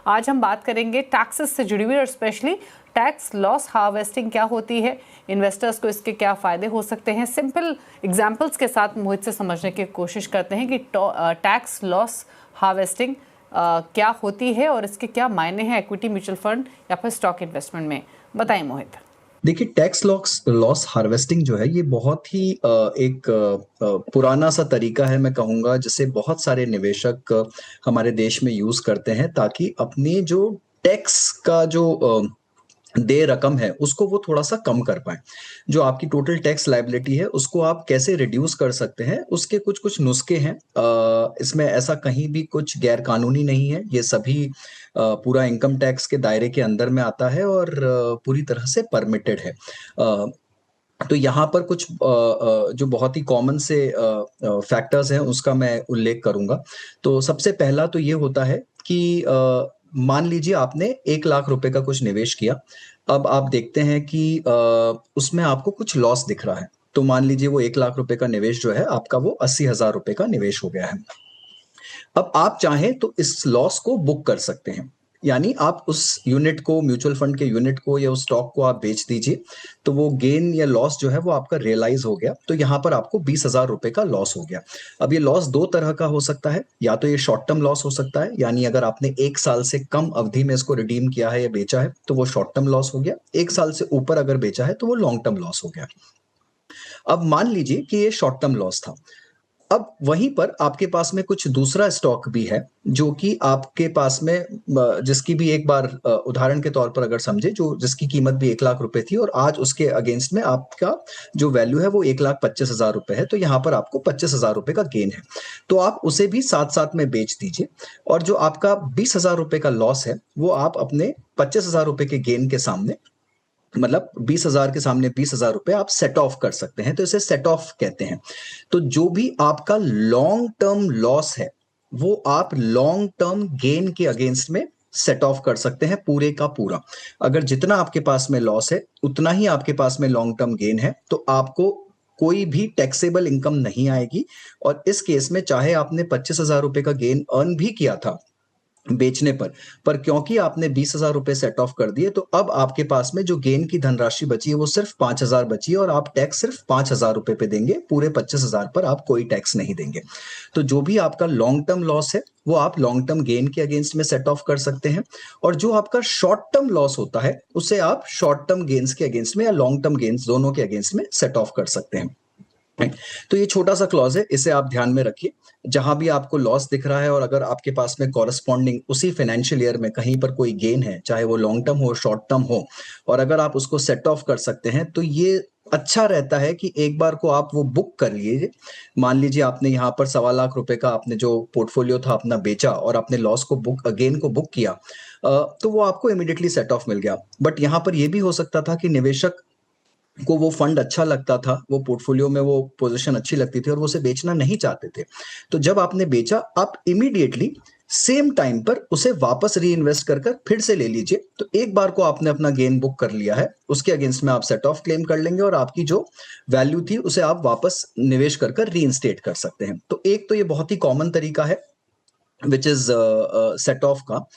आज हम बात करेंगे टैक्सेस से जुड़ी हुई और स्पेशली टैक्स लॉस हार्वेस्टिंग क्या होती है, इन्वेस्टर्स को इसके क्या फ़ायदे हो सकते हैं। सिंपल एग्जांपल्स के साथ मोहित से समझने की कोशिश करते हैं कि टैक्स लॉस हार्वेस्टिंग क्या होती है और इसके क्या मायने हैं इक्विटी म्यूचुअल फंड या फिर स्टॉक इन्वेस्टमेंट में। बताएं मोहित। देखिए, टैक्स लॉस हार्वेस्टिंग जो है ये बहुत ही एक पुराना सा तरीका है, मैं कहूँगा, जिसे बहुत सारे निवेशक हमारे देश में यूज़ करते हैं ताकि अपनी जो टैक्स का जो देय रकम है उसको वो थोड़ा-सा कम कर पाएँ। जो आपकी टोटल टैक्स लायबिलिटी है उसको आप कैसे रिड्यूस कर सकते हैं, उसके कुछ-कुछ नुस्खे हैं। इसमें ऐसा कहीं भी कुछ गैर कानूनी नहीं है, ये सभी पूरा इनकम टैक्स के दायरे के अंदर में आता है और पूरी तरह से परमिटेड है। तो यहाँ पर कुछ जो बहुत ही कॉमन से फैक्टर्स हैं उसका मैं उल्लेख करूँगा। तो सबसे पहला तो ये होता है कि मान लीजिए आपने 1 लाख रुपए का कुछ निवेश किया। अब आप देखते हैं कि उसमें आपको कुछ लॉस दिख रहा है। तो मान लीजिए वो 1 लाख रुपए का निवेश जो है आपका वो 80,000 रुपए का निवेश हो गया है। अब आप चाहें तो इस लॉस को बुक कर सकते हैं। यानी आप उस यूनिट को, म्यूचुअल फंड के यूनिट को या उस स्टॉक को आप बेच दीजिए, तो वो गेन या लॉस जो है वो आपका रियलाइज हो गया। तो यहाँ पर आपको 20,000 रुपए का लॉस हो गया। अब ये लॉस 2 तरह का हो सकता है, या तो ये शॉर्ट टर्म लॉस हो सकता है, यानी अगर आपने 1 साल से कम अवधि में इसको रिडीम किया है या बेचा है, तो वो शॉर्ट टर्म लॉस हो गया। 1 साल से ऊपर अगर बेचा है, तो वो लॉन्ग टर्म लॉस हो गया। अब मान लीजिए कि ये शॉर्ट टर्म लॉस था। अब वहीं पर आपके पास में कुछ दूसरा स्टॉक भी है, जो कि आपके पास में जिसकी भी एक बार उदाहरण के तौर पर अगर समझे, जो जिसकी कीमत भी 1 लाख रुपए थी और आज उसके अगेंस्ट में आपका जो वैल्यू है वो 1,25,000 रुपए है, तो यहाँ पर आपको 25,000 रुपए का गेन है। तो आप उसे भी साथ-साथ में बेच दीजिए और जो आपका 20,000 रुपए का लॉस है, वो आप अपने 25,000 रुपए के गेन के सामने, मतलब 20,000 के सामने 20,000 रुपए आप सेट ऑफ कर सकते हैं, तो इसे सेट ऑफ कहते हैं। तो जो भी आपका लॉन्ग टर्म लॉस है, वो आप लॉन्ग टर्म गेन के अगेंस्ट में सेट ऑफ कर सकते हैं पूरे का पूरा। अगर जितना आपके पास में लॉस है, उतना ही आपके पास में लॉन्ग टर्म गेन है, तो आपको कोई भी टैक्सेबल इनकम नहीं आएगी। और इस केस में चाहे आपने 25,000 रुपए का गेन अर्न भी किया था बेचने पर क्योंकि आपने 20,000 रुपए सेट ऑफ कर दिए, तो अब आपके पास में जो गेन की धनराशि बची है वो सिर्फ 5,000 बची है और आप टैक्स सिर्फ 5,000 रुपए पे देंगे, पूरे 25,000 पर आप कोई टैक्स नहीं देंगे। तो जो भी आपका लॉन्ग टर्म लॉस है वो आप लॉन्ग टर्म गेन के अगेंस्ट में सेट ऑफ कर सकते हैं, और जो आपका शॉर्ट टर्म लॉस होता है उसे आप शॉर्ट टर्म गेन्स के अगेंस्ट में या लॉन्ग टर्म गेन्स दोनों के अगेंस्ट में सेट ऑफ कर सकते हैं। तो ये छोटा सा क्लॉज है, इसे आप ध्यान में रखिए। जहां भी आपको लॉस दिख रहा है और अगर आपके पास में कॉरस्पॉन्डिंग उसी फाइनेंशियल ईयर में कहीं पर कोई गेन है, चाहे वो लॉन्ग टर्म हो शॉर्ट टर्म हो, और अगर आप उसको सेट ऑफ कर सकते हैं, तो ये अच्छा रहता है कि एक बार को आप वो बुक कर लीजिए। मान लीजिए आपने यहाँ पर 1.25 लाख रुपए का आपने जो पोर्टफोलियो था अपना बेचा और आपने लॉस को बुक, गेन को बुक किया, तो वो आपको इमीडिएटली सेट ऑफ मिल गया। बट यहाँ पर ये भी हो सकता था कि निवेशक को वो फंड अच्छा लगता था, वो पोर्टफोलियो में वो पोजीशन अच्छी लगती थी और वो उसे बेचना नहीं चाहते थे। तो जब आपने बेचा, आप इमीडिएटली सेम टाइम पर उसे वापस री इन्वेस्ट कर फिर से ले लीजिए। तो एक बार को आपने अपना गेन बुक कर लिया है, उसके अगेंस्ट में आप सेट ऑफ क्लेम कर लेंगे और आपकी जो वैल्यू थी उसे आप वापस निवेश कर री इंस्टेट कर सकते हैं। तो एक तो ये बहुत ही कॉमन तरीका है विच इज सेट ऑफ का।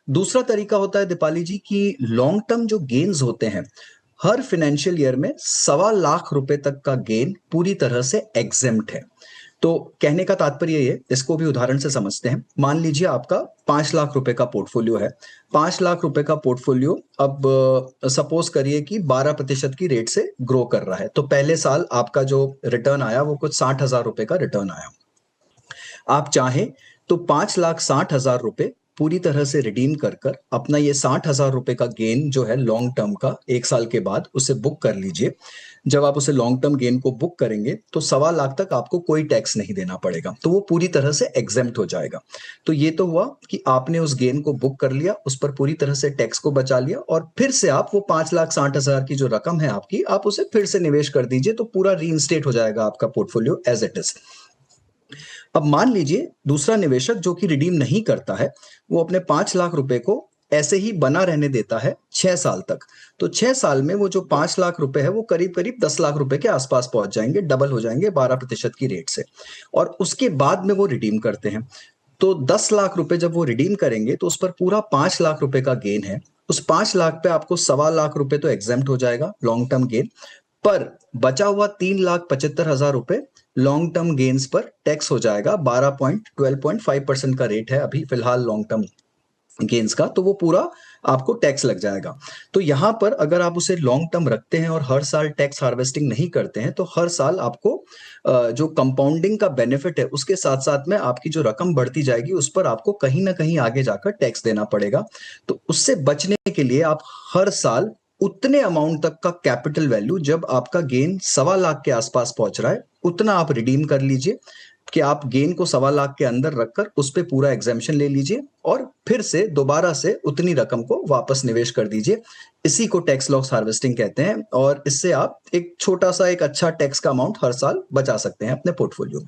दूसरा तरीका होता है दीपाली जी की लॉन्ग टर्म जो गेन्स होते हैं, हर फाइनेंशियल ईयर में 1.25 लाख रुपए तक का गेन पूरी तरह से एग्जेम्प्ट है। तो कहने का तात्पर्य ये, इसको भी उदाहरण से समझते हैं। मान लीजिए आपका 5 लाख रुपए का पोर्टफोलियो है। 5 लाख रुपए का पोर्टफोलियो अब सपोज करिए कि 12% की रेट से ग्रो कर रहा है, तो पहले साल आपका जो रिटर्न आया वो कुछ 60,000 रुपए का रिटर्न आया। आप चाहें तो 5,60,000 रुपए पूरी तरह से रिडीम कर अपना ये 60,000 रुपए का गेन जो है लॉन्ग टर्म का 1 साल के बाद उसे बुक कर लीजिए। जब आप उसे लॉन्ग टर्म गेन को बुक करेंगे तो 1.25 लाख तक आपको कोई टैक्स नहीं देना पड़ेगा, तो वो पूरी तरह से एग्जेम्प्ट हो जाएगा। तो ये तो हुआ कि आपने उस गेन को बुक कर लिया, उस पर पूरी तरह से टैक्स को बचा लिया, और फिर से आप वो 5,60,000 की जो रकम है आपकी, आप उसे फिर से निवेश कर दीजिए, तो पूरा रीइंस्टेट हो जाएगा आपका पोर्टफोलियो एज इट इज। अब मान लीजिए दूसरा निवेशक जो कि रिडीम नहीं करता है, वो अपने 5 लाख रुपए को ऐसे ही बना रहने देता है 6 साल तक। तो 6 साल में वो जो 5 लाख रुपए है वो करीब करीब 10 लाख रुपए के आसपास पहुंच जाएंगे, डबल हो जाएंगे 12% की रेट से, और उसके बाद में वो रिडीम करते हैं। तो 10 लाख रुपए जब वो रिडीम करेंगे तो उस पर पूरा 5 लाख रुपए का गेन है। उस 5 लाख पे आपको 1.25 लाख रुपए तो एग्जेम्प्ट हो जाएगा लॉन्ग टर्म गेन, पर बचा हुआ 3,75,000 रुपए लॉन्ग टर्म गेन्स पर टैक्स हो जाएगा। 12.5% का रेट है अभी फिलहाल लॉन्ग टर्म गेन्स का, तो वो पूरा आपको टैक्स लग जाएगा। तो यहां पर अगर आप उसे लॉन्ग टर्म रखते हैं और हर साल टैक्स हार्वेस्टिंग नहीं करते हैं तो हर साल आपको जो कंपाउंडिंग का बेनिफिट है उसके साथ साथ में आपकी जो रकम बढ़ती जाएगी उस पर आपको कहीं ना कहीं आगे जाकर टैक्स देना पड़ेगा। तो उससे बचने के लिए आप हर साल उतने अमाउंट तक का कैपिटल वैल्यू, जब आपका गेन 1.25 लाख के आसपास पहुंच रहा है, उतना आप रिडीम कर लीजिए कि आप गेन को 1.25 लाख के अंदर रखकर उस पे पूरा एग्जेम्पशन ले लीजिए और फिर से दोबारा से उतनी रकम को वापस निवेश कर दीजिए। इसी को टैक्स लॉस हार्वेस्टिंग कहते हैं और इससे आप एक छोटा सा एक अच्छा टैक्स का अमाउंट हर साल बचा सकते हैं अपने पोर्टफोलियो में।